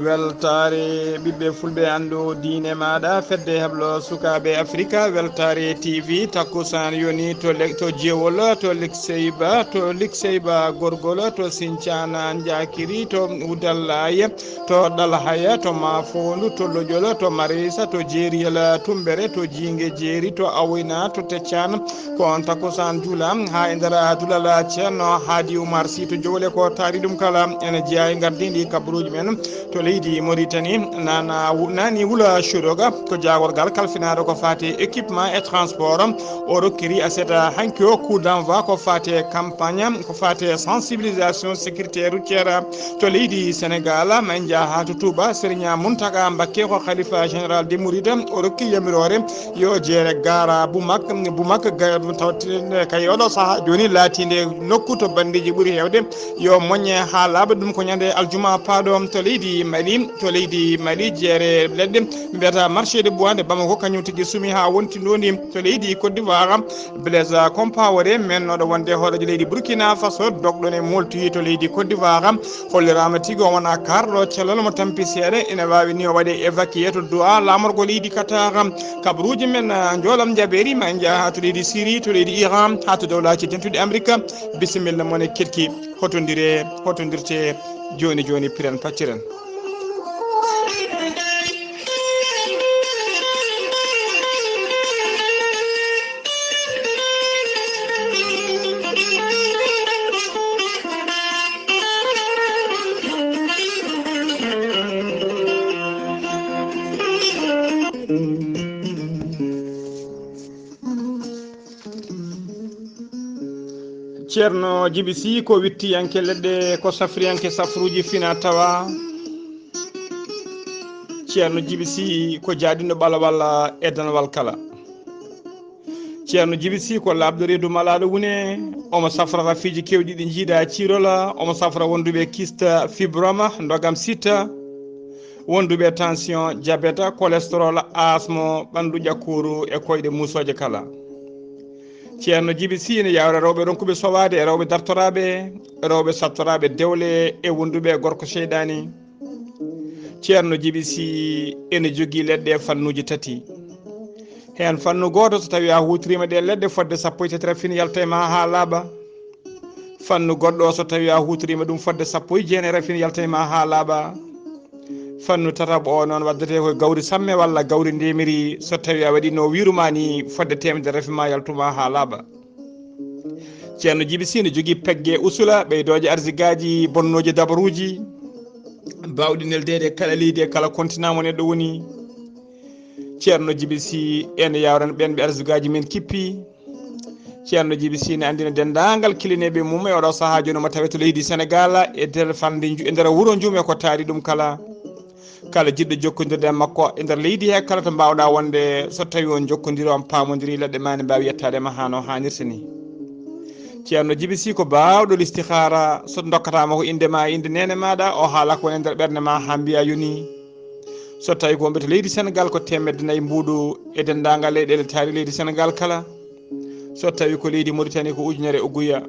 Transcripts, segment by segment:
weltare ɓiɓɓe fulɓe andu diine maɗa fedde heblo sukaɓe africa weltare tv takkusan yoni to jewol to likseyba gorgol to sincana jakiri to udallaya to ɗalhaya to mafondu to lojol to marisa to jeriyel tumbere to jingue jeeri to awoyna to teccane ko on takkusan juula ha e nder dulal ceerno haadi oumar sy to jowle ko taari ɗum kala ene jeeya e gardidi kabaruji men to leydi Mauritanie nani wula shodoga ko jagorgal kalfinaɗo ko fati équipement et transport o rokkiri aseta hanki o coup d'envoi ko fati campagne ko fati sensibilisation sécurité routière to leydi Sénégal ma jaaha to Touba Serigne Mountaga Mbacké ko khalifa général des Mourides o rokki yamirore yo jeere gara bumak tawtinde kay oɗo saaha joni laatinde nokku to bandiji ɓuuri hewde yo moñe ha laaɓa ɗum ko ñande aljuma paaɗo to leydi Mali jeere leɗɗe mbiyata marché de bois de Bamako kañum tigui suumi ha wonti ndoni to leydi Côte d'Ivoire Blaise Compaoré mennoɗo wonde hoɗojo leydi Burkina Faso dogɗon e moltoyi to leydi Côte d'Ivoire hollirama tigui o wona karɗo cellal mo tampi seeɗa ene wawi ni o waɗe évacué to duwa lamorgo leydi Qatar kabaruji men joolam jaɓeri ma jaaha to leydi Syrie to leydi Iran ha to dowlaji tentuɗi Amérique bisimilla moon e ketki hotodirte joni piren pacciren. ceerno Djiby Sy ko wittiyanke leɗɗe ko safriyanke safruji fina tawa ceerno Djiby Sy ko jaadino ɓalawal e danawal kala ceerno Djiby Sy ko labdo reedu malaɗo wune omo safra rafiji kewɗi ɗi jiida cirola omo safra wonduɓe kista fibrome dogam sitta wonduɓe tension diabète cholestérol asmo ɓandu ƴakkoru e koyɗe musoje kala ceerno Djiby Sy ne yawra rewɓe ronkuɓe sowade e rewɓe dartoraɓe rewɓe sattoraɓe dewle e wonduɓe gorko seydani ceerno Djiby Sy ene jogui leɗɗe fannuji tati hen fannu goto so tawi a hutorima ɗe leɗɗe fodde sappo e tati rafini yalta ma ha laaɓa fannu goɗɗo so tawi a hutorima ɗum fodde sappo e jeenayi rafini yalta ma ha laaɓa fannu tataɓo o noon waddete koye gawri samme walla gawri ndemiri so tawi a waɗi no wirumani fodde temedere rafima yaltuma ha laaɓa ceerno Djiby Sy ne jogui peggue usula ɓeydoje arsigaji bonnoji dabaruji bawɗi neldede kala leydi e kala continent mo neɗɗo woni ceerno Djiby Sy ene yawran ɓenɓe arsugaji men kippi ceerno Djiby Sy ne andina dendagal kilineɓe mum e oɗo saaha joni mo tawe to leydi Sénégal e nder fande e nder wuuro jum e ko taari ɗum kala jiɗɗo jokkodirde e makko e nder leydi he kala to mbawɗa wonde so tawi on jokkodiri on pamodiri leɗɗe ma ne mbawi yettadema ha no hannirta ni ceerno Djiby Sy ko bawɗo listihara so dokkatama ko indema inde nene maɗa o haala ko woni nder ɓerde ma ha mbiya yoni so tawi ko wonɓe to leydi Sénégal ko temedde nayyi mbuuɗu e dendagal leyɗele taari leydi Sénégal kala so tawi ko leydi Mauritanie ko ujunere uguya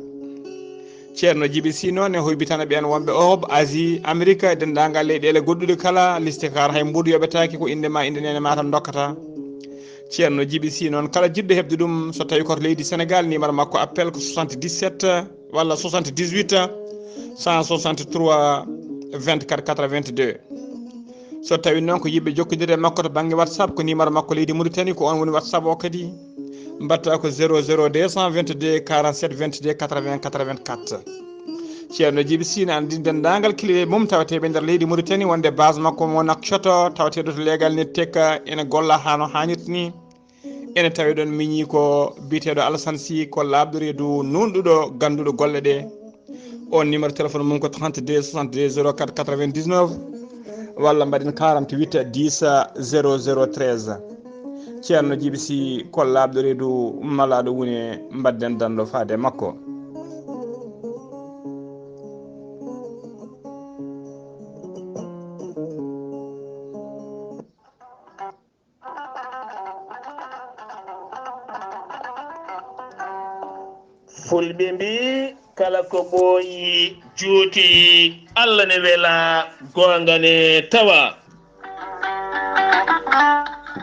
ceerno Djiby Sy noon e hoybitana ɓen wonɓe Europe Asie Amérique e dendagal leyɗele goɗɗuɗe kala listihara hay mbuuɗu yoɓetaki ko indema inde nene ma tan dokkata ceerno Djiby Sy noon kala jiɗɗo hebde ɗum so tawi koto leydi Sénégal numéro makko appel ko 77 walla 78 163 24 82 so tawi noon ko yimɓe jokkodire makko to banggue WhatsApp ko numéro makko leydi Mauritanie ko on woni WhatsApp o kadi mbatta ko 00 222 47 22 80 84 ceerno Djiby Sy ne andi dendagal kiliɗe mum tawateɓe nder leydi Mauritanie wonde base makko mo Nouakchott tawateɗo to légal ne tekka ene golla ha no hannirta ni ene tawi ɗon miñi ko biteɗo Alassane Sy ko labɗo reedu nunɗuɗo ganduɗo golle ɗe on numéro téléphone mum ko 32 62 04 99 walla mbaɗen 48 10 0013 ceerno Djiby Sy ko labɗo reedu malaɗo woni mbadden dando faade makko. fulɓe mbi kala ko ɓooyi juuti Allah ne wela gonga ne tawa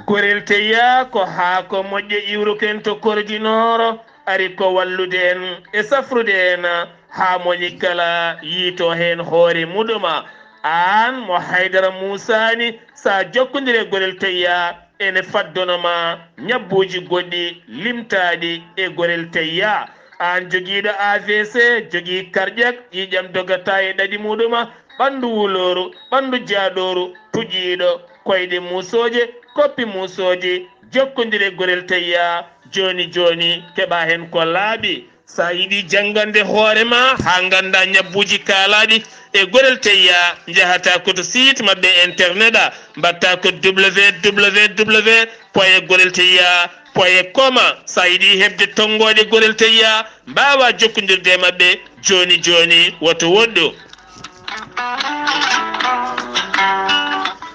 gorel teya ko haako moƴƴo iwruken to kordinoro ari ko wallude en e safrude en ha moƴi kala yiito hen hoore muɗuma an mo haydara musani sa jokkodire gorel teya ene faddonoma ñabbuji goɗɗi limtaɗi e gorel teya an joguiɗo AVC jogui cardiaque ƴiƴam dogata e ɗaɗi muɗuma ɓandu wuloru ɓandu jaaɗoru tuƴiɗo koyɗe musoje koppi musoje jokkodire gorel teya joni joni keɓa hen ko laaɓi sa yiɗi janggande hoorema ha ganda ñabbuji kaalaɗi e gorel teya jahata koto site mabɓe internet a mbatta ko www point gorel teya point com sa yiɗi hebde tonggode gorel teya mbawa jokkodirde mabɓe joni joni woto woɗɗo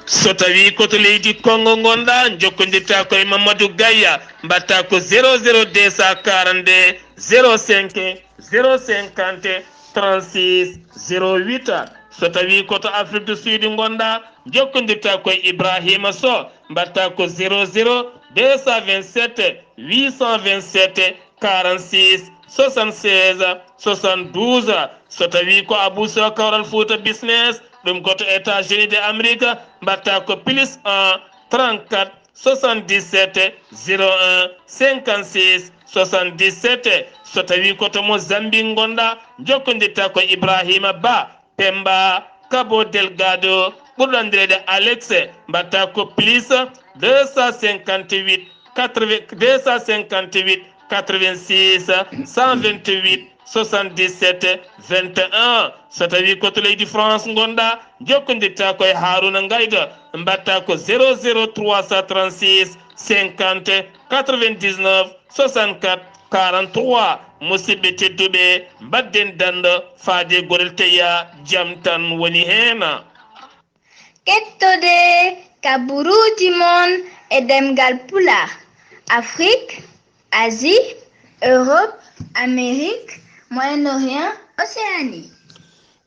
so tawi koto leydi Congo gonɗa jokkodirta koye Mamadou Gaya mbatta ko 00242 05 050 36 08 so tawi koto Afrique du Sud gonɗa jokkodirta koye Ibrahima Sow mbatta ko 00 227 827 46 76 72 so tawi ko Abou Sow Kawral Fouta business ɗum koto États-Unis de Amérique mbatta ko plus 1 34 77 01 56 77 so tawi koto Mozambique gonɗa jokkodirta ko Ibrahima Ba Pemba Cabo Delgado ɓurɗandirede Alex mbatta ko plus 258 258 86 128 77 21 so tawi koto leydi France gonɗa jokkodirta koye Haruna Ngayda mbatta ko 00336 50 99 64 43 musidɓe tedduɓe mbadden dando faade gorel teya jam tan woni hen kettode kaburuji mon e ɗemngal pulaar Afrique Asie Europe Amérique Moyen-Orient Océanie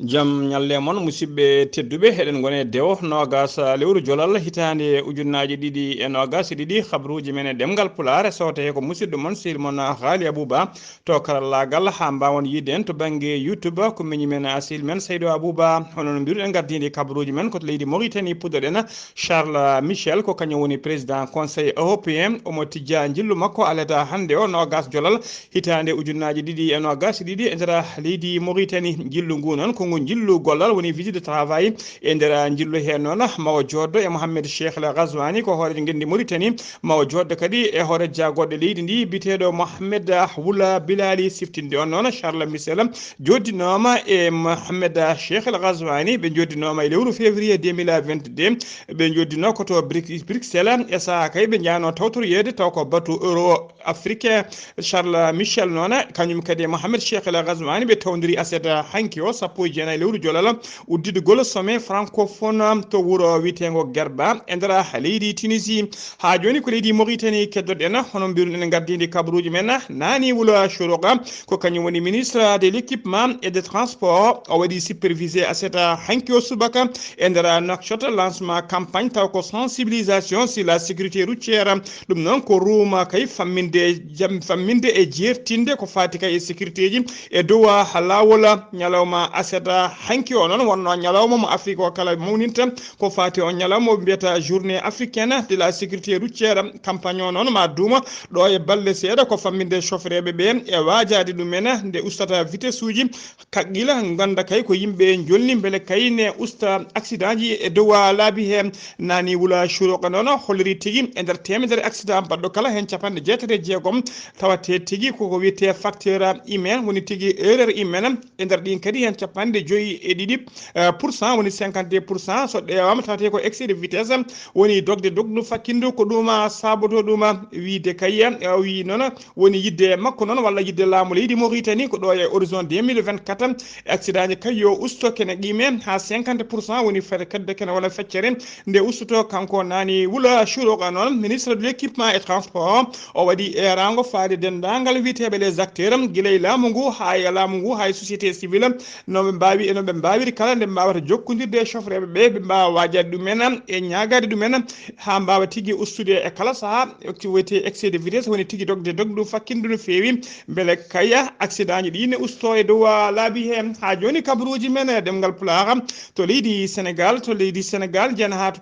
jam ñalle moon musidɓe tedduɓe eɗen gone dewo nogas lewru jolal hitande ujunnaji ɗiɗi e nogas ɗiɗi habruji men e ɗemgal pulaar sowte ko musidɗo moon sehil moon Ghalii Abuu Bah to karallagal ha mbawon yidde en to banggue YouTube ko miñi men sehil men Seydou Abou Bah hono mbiruɗen gardidi kabruji men koto leydi Mauritanie puddoɗen Charles Michel ko kañum woni président conseil européen omo tijja jillu makko aleta hande o nogas jolal hitande ujunnaji ɗiɗi e nogas ɗiɗi e nder leydi Mauritanie jillu ngu noon ko ngu jillu gollal woni visite de travail e nder jillu hen noon mawo joddo e Mohamed Cheikh El Ghazouani ko hoore gendi Mauritanie mawo joddo kadi e hoore jagoɗo leydi ndi biteɗo Mohamed Wula Bilali siftinde on noon Charles Michel joddinoma e Mohamed Cheikh El Ghazouani ɓe joddinoma e lewru février 2022 ɓe joddino koto Bruxelles e saha kay ɓe jano tawtoriyede taw ko batu euro africain Charles Michel noon kañum kadi Mohamed Cheikh El Ghazouani ɓe tawdiri aset hanki o sappo e jeenayi lewru jolal uddidgol sommet francophone to wuro witego Gerba e nder leydi Tunisie ha joni ko leydi Mauritanie keddoɗen hono mbiruɗen gardidi kabaruji men nani wula Chouroga ko kañum woni ministre de l'équipement et des transports o waɗi supervisé aseta hanki o subaka e nder Nouakchott lancement campagne taw ko sensibilisation sur la sécurité routière ɗum noon ko ruuma kay famminde e jertinde ko fati kay e sécurité ji e dow lawol ñalawma aseta hanki o noon wonno ñalawma mo Afrique o kala mawninta ko fati o ñalawma mbiyata journée africaine de la sécurité routière campagne o noon ma duuma ɗo e balle seeɗa ko famminde chauffreɓe ɓe e wajade ɗumen nde ustata vitesse uji kaqqila ganda kay ko yimɓe jolni beele kayne usta accident ji e dow laabi he nani wula Chouroga noon holliri tigui e nder temedere accident mbaɗɗo kala hen capanɗe jeetate jeegom tawate tigui koko wiyete facteur humain woni tigui erreur humaine e nder ɗin kadi hen capanɗe 52% woni 52% so ɗewama tawate ko excès de vitesse woni dogde dogdu fakkindu ko ɗuma saboto ɗuma wiide kayya wi noon woni yidde makko noon walla yidde laamu leydi Mauritanie ko ɗo e horizon 2024 accident ji kay yo usto kene qime ha 50% woni fere kadde kene wala feccere nde ustoto kanko nani wula shuroqa noon ministre de l'équipement et transport o waɗi erango faade dendagal witeɓe les acteurs guilay laamu ngu hay société civile noɓe mbawi eno ɓe mbawiri kala nde mbawata jokkodirde chauffeur ɓe mbawa wajade ɗumen e ñagade ɗumen ha mbawa tigui ustude e kala saaha wiyete excès de vitesse woni tigui dogdu fakkinde no fewi beele kaya accident ji ɗi ne usto e dow laabi he ha joni kabaruji men ɗemngal pulaar to leydi Sénégal jena ha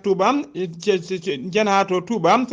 to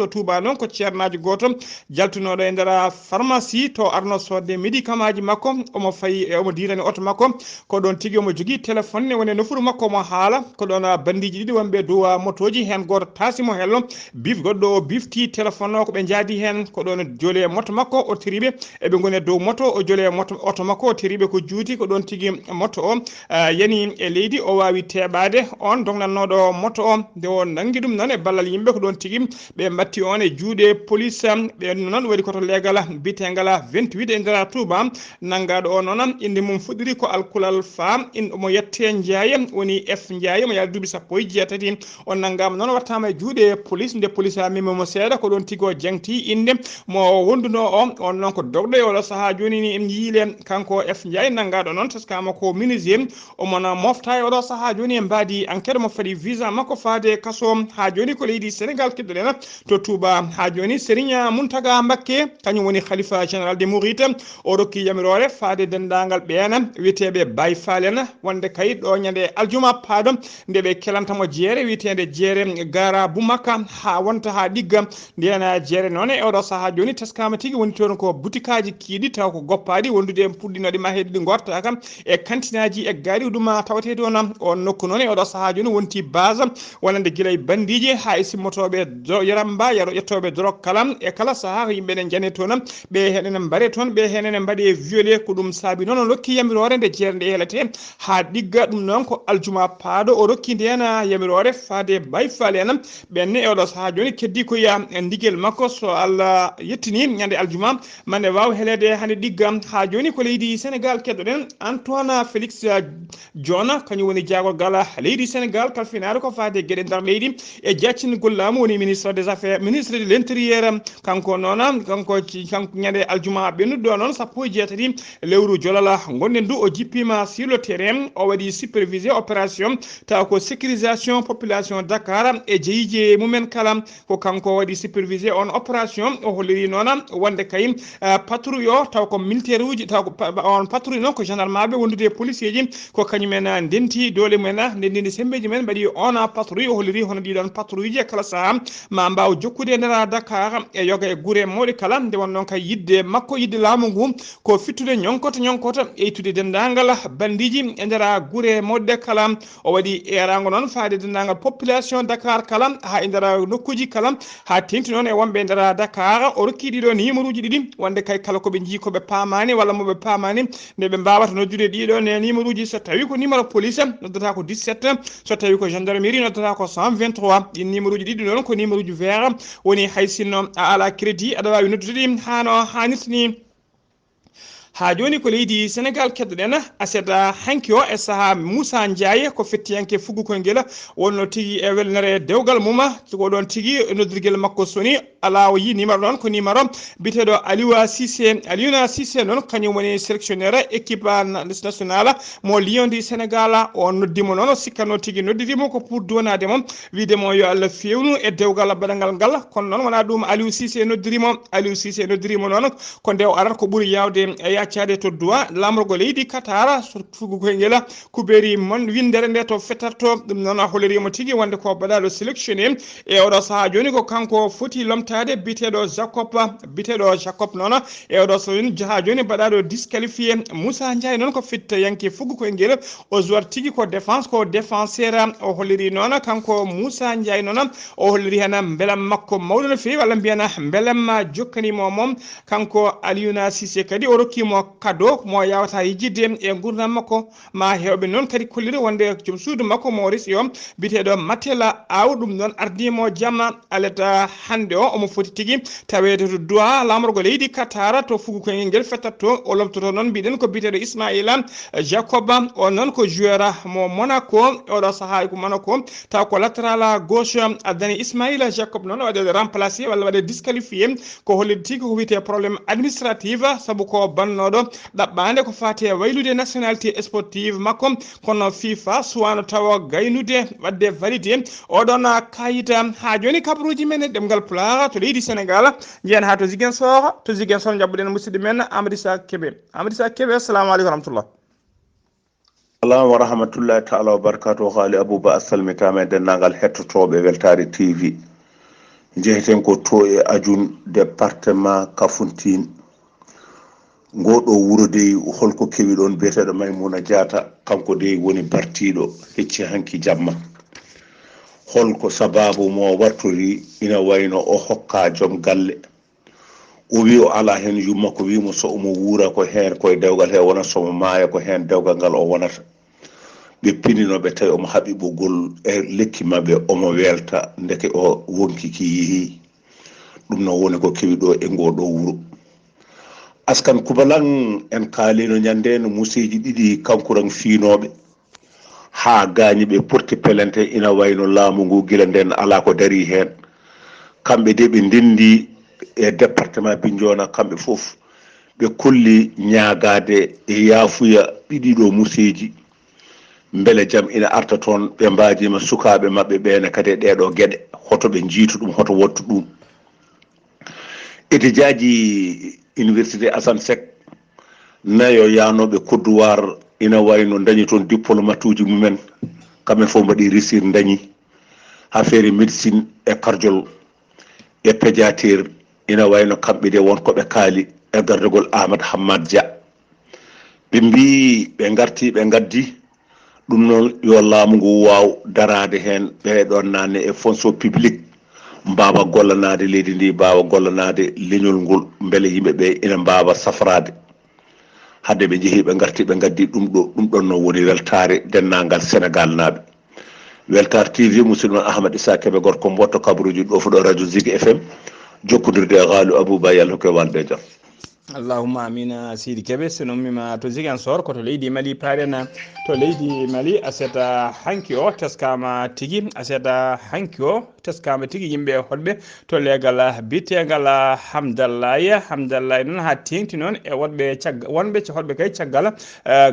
Touba noon ko ceernajo goto jaltunoɗo e nder pharmacie to arno sodde médicament ji makko omo fayi omo dirani auto makko ko ɗon tigui omo jogui téléphone ne woni nofuru makko omo haala ko ɗon bandiji ɗiɗi wonɓe dow motoji hen goto tasimo hello bif goɗɗo o bifti téléphone o ko ɓe jaadi hen ko ɗon jooli e moto makko o tiriɓe eɓe goni dow moto o jooli e moto auto makko o tiriɓe ko juuti ko ɗon tigui moto o yani e leydi o wawi teɓade on dognannoɗo moto o nde o nangui ɗum noon e ballal yimɓe ko ɗon tigui ɓe mbatti on e juuɗe police ɓe noon waɗi koto leegal biyetegal 28 e nder Touba nangaɗo o noon inde mum fuɗɗiri ko alkulal fam omo yette Ndiaye woni F Ndiaye mo yaali duuɓi 17 on nanggama noon wattama e juuɗe police nde police a mimimo seeɗa ko ɗon tigui o jangti inde mo wonduno on noon ko dogɗo e oɗo saaha joni ni en yiile kanko F Ndiaye nangaɗo noon teskama ko menuisier omona mofta e oɗo saaha joni en mbadi enquête mo faɗi visa makko faade kaso ha joni ko leydi Sénégal keddoɗen to Touba ha joni Serigne Mountaga Mbacké kañum woni khalifa général des Mourides o rokki yamirore faade dendagal ɓeena wiyeteɓe Baye Falen wonde kayit ɗo ñande aljuma paado nde ɓe kelantamo jeere wiyetede jeere gara Boumakka ha wonta ha ɗigga ndiyana jeere noon e oɗo saaha joni teskama tigui woni toon ko butikaji kiiɗi taw ko goppaɗi wondude en puɗɗinoɗe ma heedi ɗi gortaka e kantinaji e gaari ɗum tawate toon on nokku noon e oɗo saaha joni wonti base wonande guilay bandiji ha e simmotoɓe yaramba ƴettoɓe drog kala e kala saaha ko yimɓe ne jane toon ɓe henene mbare toon ɓe henene mbaɗe violé ko ɗum saabi noon o rokki yamirore nde jeere nde helete ha ɗigga ɗum noon ko aljuma paaɗo o rokki nden yamirore faade Baye Falen ɓenne e oɗo saaha joni keddi ko ya ndigel makko so Allah yettini ñande aljuma mande waw helede hande ɗigga ha joni ko leydi Sénégal keddoɗen Antoine Félix Dione kañum woni jagorgal leydi Sénégal kalfinare ko faade gueɗe nder leydi e jaccingol laamu woni ministre de l'intérieur kanko noon kanko ñande aljuma ɓennuɗo noon 17 lewru jolal gonden du o jippima sur le terrain o waɗi supervisé opération taw ko sécurisation population Dakar e jeyiji mumen kala ko kanko waɗi supervisé on opération o holliri noon wonde kay patrouille o taw ko militaire uji taw on patrouille noon ko gendarme wondude policier ji ko kañumen ndenti dole mumen ndendinde sembeji men mbaɗi on patrouille o holliri hono ɗiɗon patrouille ji e kala saaha ma mbaw jokkude e nder Dakar e yoga e guure mawɗe kala nde won noon kay yidde makko yidde laamu ngu ko fittude ñonkoto e ittude dendagal bandiji e nder guure mawɗe kala o waɗi erago noon faade dendagal population Dakar kala ha e nder nokkuji kala ha tengti noon e wonɓe e nder Dakar o rokki ɗiɗo numéro uji ɗiɗi wonde kay kala koɓe jii koɓe pamani walla moɓe pamani nde ɓe mbawata noddude ɗiɗon e numéro uji so tawi ko numéro police noddata ko 17 so tawi ko gendarmerie noddata ko 123 ɗin numéro uji ɗiɗi noon ko numéro uji vert woni hay sinno a ala crédit aɗa wawi noddude ɗi hano hannirtini ha joni ko leydi Sénégal keddoɗen aseda hanki o e saaha Moussa Ndiaye ko fettiyanke fuggukoy ngel wonno tigui e welnere dewgal muma ko ɗon tigui noddirguel makko soni ala o yi numéro noon ko numéro biteɗo Aliouna Cissé noon kañum woni sélectionnaire équipe nationale mo Lion du Sénégal o noddimo noon o sikkanno tigui noddirimo ko pour donade mo widemo yo Allah fewnu e dewgal baɗangal ngal kono noon wona ɗum Aliou Cissé noddirimo noon ko nde o arata ko ɓuuri yawde yaccade to duwa lamorgo leydi Qatar so fuggukoy ngel kuberi mon windere nde to fetarto ɗum noon holirimo tigui wonde ko baɗaɗo sélectionné e oɗo saaha joni ko kanko foti lomtade biteɗo Jacob noon e oɗo so ha joni baɗaɗo disqualifié Moussa Ndiaye noon ko fitta yanke fuggukoy ngel o joueur tigui ko défense ko défenseur o holliri noon kanko Moussa Ndiaye noon o holliri hen beelam makko mawɗo no fewi walla mbiyana beelam jokkanimo mom kanko Aliouna Cissé kadi o rokkimo mo kado mo yawata yijide e gurdam makko ma hewbe non kadi kollire wonde jom suudu makko Maurice yo biteɗo Matela Aw ɗum noon ardimo jamma aleta hande o omo foti tigi tawede to duwa lamorgo leydi Qatar to fugu koyngel ngel fettatto o lobtoto noon mbiɗen ko biteɗo Ismaila Jacoba o noon ko joueur mo Monaco oɗo saaha ko Monaco taw ko latéral gauche addani Ismaila Jacob noon waɗede remplacé walla waɗe disqualifié ko hollide tigi ko wiyete probléme administratif saabu ko bannoɗo ɗaɓɓande ko fate waylude nationalité sportive makko kono FIFA suwano tawa gaynude wadde validé oɗon kayita ha joni kabaruji men ɗemgal pulaar to leydi Sénégal jiyan ha to Ziguinchor jabbuɗen musidɗo men Amadou Issa Kébé assalamu aleykum wa rahmatullah. Assalamu wa rahmatullahi ta'ala wa barakatuh. Ghalii Abuu Bah salmitama dennangal hettotoɓe Weltare TV jeheten ko to e Ajun département Kafountine ngoɗo wuro dey holko kewi ɗon biyeteɗo Maimouna Diatta kanko dey woni bartiɗo hecci hanki jamma holko sababu mo wartori ina wayno o hokka joom galle o wi o ala hen yumma ko wimo so omo wuura ko hen koye dewgal he wona somo maaya ko hen dewgal ngal o wonata ɓe pininoɓe tawi omo haɓi ɓoggol e lekki mabɓe omo welta ndeke o wonkiki yeehi ɗum no woni ko kewi ɗo e ngoɗo wuro askan kubalan en kaalino ñande no museji ɗiɗi kankuran fiinoɓe ha gañi ɓe porti pelente ina wayno laamu ngu gila nden ala ko dari hen kamɓe de ɓe ndendi e département Bignona kamɓe fof ɓe kolli ñaagade e yaafuya ɗiɗiɗo museji beele jaam ina arta toon ɓe mbajima sukaɓe mabɓe ɓene kadi e ɗeɗo gueɗe hoto ɓe jiitu ɗum hoto wattu ɗum étudiaji université Assane Seck nayo yanoɓe kodduwar ina wayno dañi toon diplomate uji mumen kamɓe fof mbaɗi réussir dañi ha feere médecine e cardiol e pédiatrie ina wayno kamɓe de wonkoɓe kaali e gardegol Amadou Hammad Dia ɓe mbi ɓe garti ɓe gaddi ɗum noon yo laamu ngu waw darade hen ɓeɗon nanne e fonction publique mbawa gollanade leydi ndi mbawa gollanade leñol ngol beele yimɓeɓe ina mbawa safrade hadde ɓe jeehi ɓe garti ɓe gaddi ɗum ɗon no woni weltare dennangal Sénégal naaɓe Weltare TV musidɗo Ahmad Issa Kébé gorko mbotto kabaruji ɗo fuɗo radio Zig FM jokkodirde e Ghalii Abuu Bah yallah koye walde jaam. Allahumma amina Sidi Kébé sono mima to Ziguinchor koto leydi Mali paɗen to leydi Mali aseta hanki o teskama tigui aseta hanki o teskama tigui yimɓe holɓe to legal bitegal hamdallahi noon ha tengti noon e wonɓe holɓe kay caggal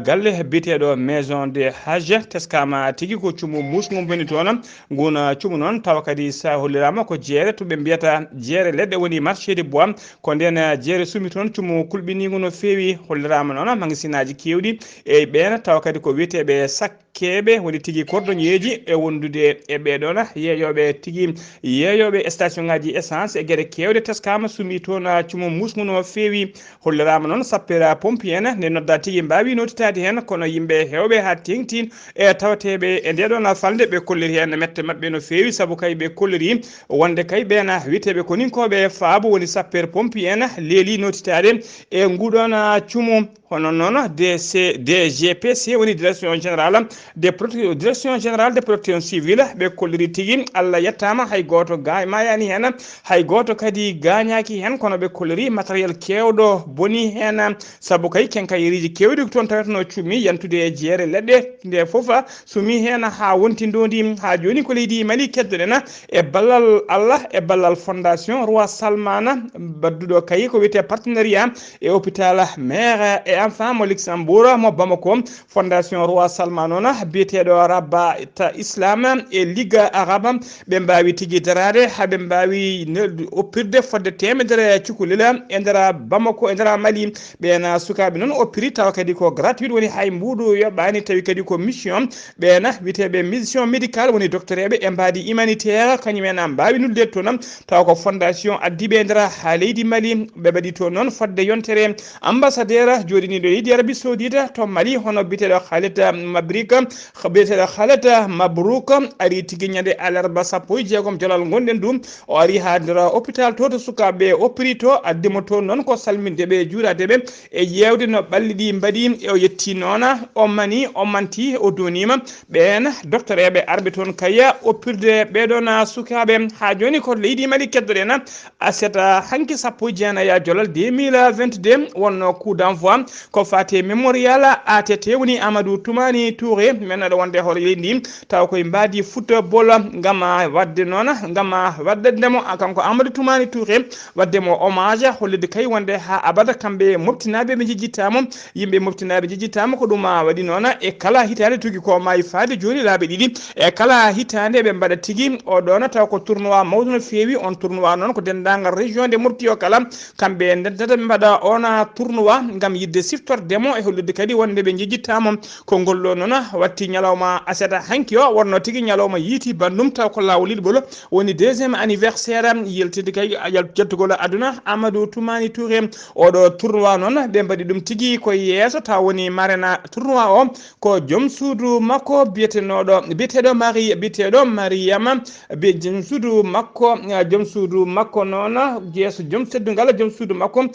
galle biteɗo maison de hage teskama tigui ko cuumu musgum woni toon guna cuumu noon tawa kadi sa hollirama ko jeere to ɓe mbiyata jeere leɗɗe woni marché de bois ko nden jeere sumi toon cuumu kulɓinigo no fewi hollirama noon magasinaji kewɗi e ɓen tawa kadi ko wiyeteɓe sakkeɓe woni tigui cordonnier e wondude e ɓeɗon yeeyoɓe tigui yeeyoɓe station ngaji essence e gueɗe kewɗe teskama sumi toon cuumu musgu no fewi hollirama noon sapeur pompier en nde nodda tigui mbawi notitade hen kono yimɓe hewɓe ha tengti e tawateɓe e ndeɗon falde ɓe kolliri hen mette mabɓe no fewi saabu kay ɓe kolliri wonde kay ɓena wiyeteɓe ko ninkoɓe faabo woni sapeur pompier en leeli notitade e nguɗon cuumu hono noon DGPC woni direction générale de protection civile ɓe kolliri tigui Allah yettama hay goto mayani hen hay goto kadi gañaki hen kono ɓe kolliri matériel kewɗo boni hen saabu kay kenkayiriji kewɗi toon tawetano cuumi yantude e jeere leɗɗe nde foof sumi hen ha wonti ndodi ha joni ko leydi Mali keddoɗen e ballal Allah e ballal fondation Roi Salmana badduɗo kay ko wiyete partenariat e hôpital mère et enfant mo Luxembourg mo Bamako fondation Roi Salman noon biyeteɗo Rabat Islam e Ligue Arabe ɓe mbawi tigui darade haɓe mbawi oppirde fodde temedere cukalel e nder Bamako e nder Mali ɓena sukaɓe noon oppiri tawa kadi ko gratuit woni hay mbuɗu yoɓani tawi kadi ko mission ɓena wiyeteɓe mission médicale woni docteur eɓe e mbadi humanitaire kañumen mbawi noddude toon tawa ko fondation addiɓe e nder ha leydi Mali ɓe mbaɗi toon noon fodde yontere ambassadeur joɗini ɓalliniɗo leydi Arabie Saoudite to Mali hono biteɗo Khalid Mabrik biteɗo Khalid Mabrouk ari tigui ñande alarba 16 jolal gonɗen ɗum o ari ha nder hôpital to sukaɓe opri to addimo to noon ko salmindeɓe juuradeɓe e yewde no ɓalli ɗi mbaɗi e o yetti noon o manti o donima ɓen docteur eɓe arɓe toon kaya oppirde ɓeɗon sukaɓe ha joni ko leydi Mali keddoɗen aseta hanki 19 jolal 2022 wonno coup d'envoi ko fate mémorial ATT woni Amadou Toumani Touré men aɗa wonde hoore leydi ndi taw koye mbadi football gam wadde noon gam waddemo kanko Amadou Toumani Touré waddemo hommage hollide kay wonde ha abada kamɓe moftinaɓe ɓe jejjitamo yimɓe moftinaɓe jejjitama ko ɗum waɗi noon e kala hitande tugui ko mayi faade joni laaɓe ɗiɗi e kala hitande ɓe mbaɗa tigui oɗon taw ko tournoi mawɗo no fewi on tournoi noon ko dendagal région de mofti o kala kamɓe ndeddata ɓe mbaɗa on tournoi gam yidde siftordemo e hollude kadi wonde ɓe jejjitamo ko ngolɗo noon watti ñalawma aseta hanki o wonno tigui ñalawma yiiti bandum taw ko lawol liɗɓol woni deuxiéme anniversaire yaltide kay jettugol aduna Amadou Toumani Touré oɗo tournoi noon ɓe mbaɗi ɗum tigui ko yeeso taw woni marena tournoi o ko joom suudu makko biteɗo Mariama be joom suudu makko noon jeeso joom teddugal joom suudu makko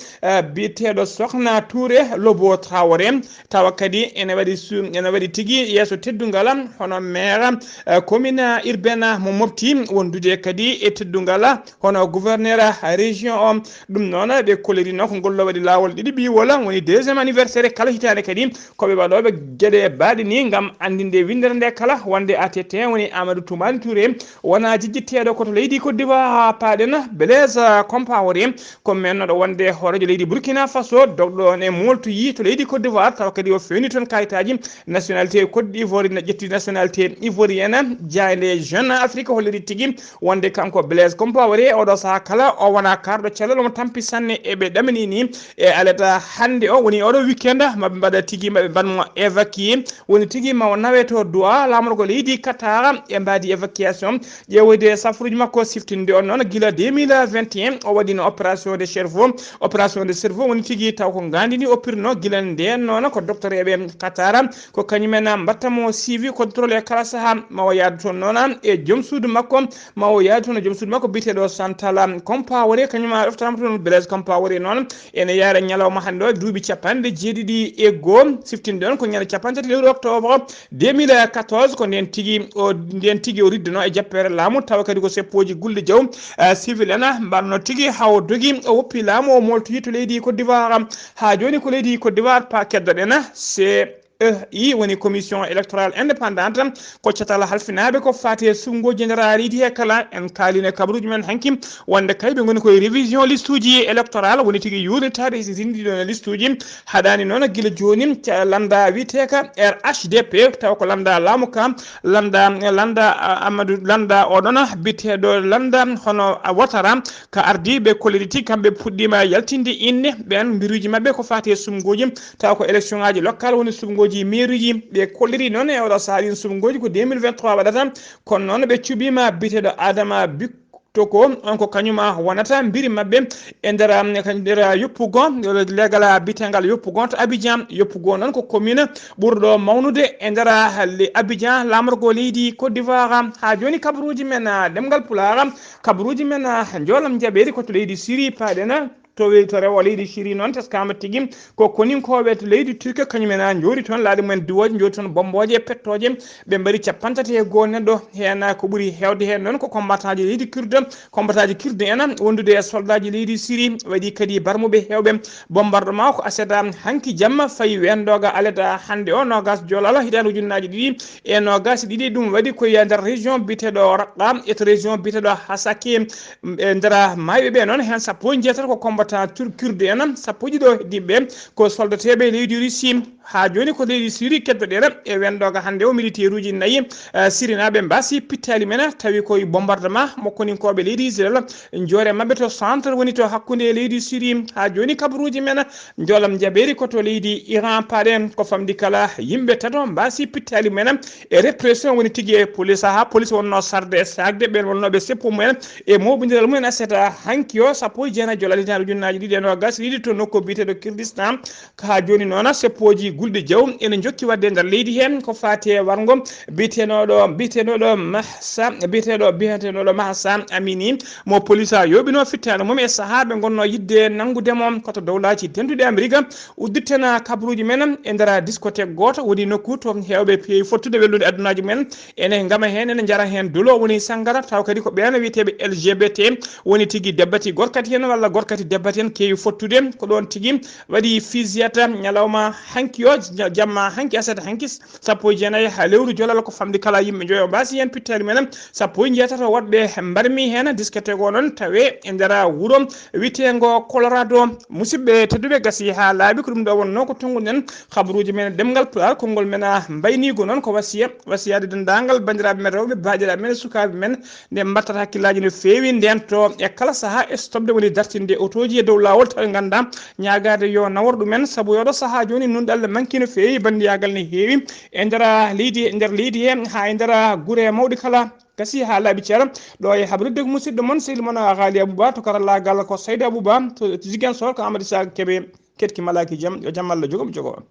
biteɗo Sokhna Touré Lobo Traoré tawa kadi ene waɗi tigui yeeso teddugal hono maire commune urbaine mo mofti wondude kadi e teddugal hono gouverneur région o ɗum noon ɓe kolirino ko ngollo waɗi lawol ɗiɗi ɓiwola woni deuxiéme anniversaire kala hitande kadi koɓe waɗoɓe gueɗe baɗe ni gam andinde windere nde kala wonde ATT woni Amadou Toumani Touré wona jejjitteɗo koto leydi Côte d'Ivoire ha paɗen Blaise Compaoré ko men ɗo wonde horejo leydi Burkina Faso dogɗo e moltoyi to leydi Côte d'Ivoire taw kadi o fewni toon kayitaji nationalité Côte d'Ivoire ƴetti nationalité ivoirienne jayde jeune Afrique holliri tigui wonde kanko Blaise Compaoré oɗo saaha kala o wona karɗo cellal omo tampi sanne eɓe ɗamini ni e alata hande o woni oɗo weekend maɓe mbaɗa tigui maɓe mbanmo évacué woni tigui mawo nawe to dowa lamorgo leydi Qatar e mbadi évacuation ƴewde safruji makko siftinde on noon guila 2021 o waɗino opération de cerveau woni tigui taw ko gandini oppirno guila nden noon ko docteur eɓe Qatar ko kañumen mbattamo suivi contrôle e kala saaha mawo yaadu toon noon e joom suudu makko biteɗo Santal Compaoré kañuma ɗoftanamo toon Blaise Compaoré noon ene yaara ñalawma hande o duuɓi 17 siftinde on ko ñande 13 lewru octobre 2014 ko nden tigui o ridduno e jappere laamu tawa kadi ko seppoji gulɗe jaw civil en mbanno tigui hawo dogui o woppi laamu o moltoyi to leydi Côte d'Ivoire ha joni ko leydi Côte d'Ivoire pa keddoɗen CEI woni commission électorale indépendante ko catal halfinaɓe ko fati sungoji nder ariidi he kala en kaaline kabaruji men hanki wonde kay ɓe goni koye révision liste uji électorale woni tigui yurnitade rindiɗo liste uji haɗani noon guila joni landa witeka RHDP taw ko landa laamu ka landa Amadou landa oɗon biteɗo landa hono Ouattara ka ardi ɓe kolliti kamɓe puɗɗima yaltinde inne ɓen mbiruji mabɓe ko fati sumgoji taw ko élection ngaji local woni sumgoji mairie ɓe kolliri noon e oɗo saaha ɗin sumgoji ko 2023 waɗata kono noon ɓe cuɓima biteɗo Adama Toko on ko kañuma wonata mbiri mabɓe e nder yoppugo legal bitengal yoppugo to Abidjan yoppugo noon ko commune ɓurɗo mawnude e nder Abidjan lamorgo leydi Côte d'Ivoire ha joni kabaruji men ɗemgal pulaar kabaruji men jolam jaɓeri ko to leydi Syrie paɗen to rewo leydi Syrie noon teskama tigui ko koninkoɓe to leydi Turquie kañumen jori toon laaɗi mumen duwoje jori toon bomboje e pettoje ɓe mbaɗi 51 neɗɗo hen ko ɓuuri hewde hen noon ko combattant ji leydi kurde en wondude e soldat ji leydi Syrie waɗi kadi barmuɓe hewɓe bombardement ko aseda hanki jamma fayi wendoga aleda hande o nogas jolal hitande ujunnaji ɗiɗi e nogas ɗiɗi ɗum waɗi koye nder région biteɗo Raqqa et région biteɗo Hasaki e nder mayɓe noon hen sappo jeetati ko combattant kurde en sappo ɗiɗo heddiɓe ko soldateɓe leydi Russie ha joni ko leydi Syrie keddoɗen e wendoga hande o militaire uji nayi sirinaɓe mbasi pittali men tawi koye bombardement mokkoninkoɓe leydi Israel joore mabɓe to centre woni to hakkude leydi Syrie ha joni kabaruji men jolam jaɓeri koto leydi Iran paɗen ko famdi kala yimɓe tato mbasi pittali men e répression woni tigui e police ha police wonno sarde e sagde ɓen wonnoɓe seppo mumen e moɓodiral mumen aseta hanki o sappo e jeenayi jolalitaɗo junnaji ɗiɗi e nogas ɗiɗi to nokku biteɗo Kurdistan ha joni noon seppoji gulɗe jaw ene jokki wadde nder leydi hen ko fati e wargo biteɗoɗo Mahsa Amini mo police a yoɓino fittano mum e saahaɓe gonno yidde nanggudemo koto dowlaji tenduɗe Amérique udditena kabaruji men e nder discothèque goto woni nokku to hewɓe peewi fottude wellude addunaji men ene gama hen ene jara hen dulo woni sangara taw kadi ko ɓeeno wiyeteɓe LGBT woni tigui debbati gorkati hen walla gorkati debbati hen keewi fottude ko ɗon tigui waɗi fisiyata ñalawma hanki o jamma hanki asata hanki sappo e jeenayi ha lewru jolal ko famdi kala yimɓe joyo mbasi hen pittali men sappo e jeetato woɗɓe mbarmi hen discothèque o noon tawe e nder wuuro witego Colorado musidɓe tedduɓe gasi ha laaɓi ko ɗum ɗo wonno ko tonguɗen habaruji men ɗemgal pulaar konngol men mbaynigo noon ko wasiyade dendagal bandiraɓe men rewɓe baɗiraɓe men sukaɓe men nde mbattata hakkillaji no fewi nden to e kala saaha e stopde woni dartinde autoji e dow lawol taw ganda ñagade yo nawor ɗumen saabu yoɗo saaha joni nunɗe Allah manki no fewi bandiyagal ne heewi e nder leydi he ha e nder guure mawɗi kala gasi ha laaɓi ceera ɗo e habarude ko musidɗo moon sehil moon Ghalii Abuu Bah to karallagal ko Saydou Abou Bah to Ziguinchor ko Amadou Sa Keɓe ketki malaki jaam yo jaam Allah jogomo jogo on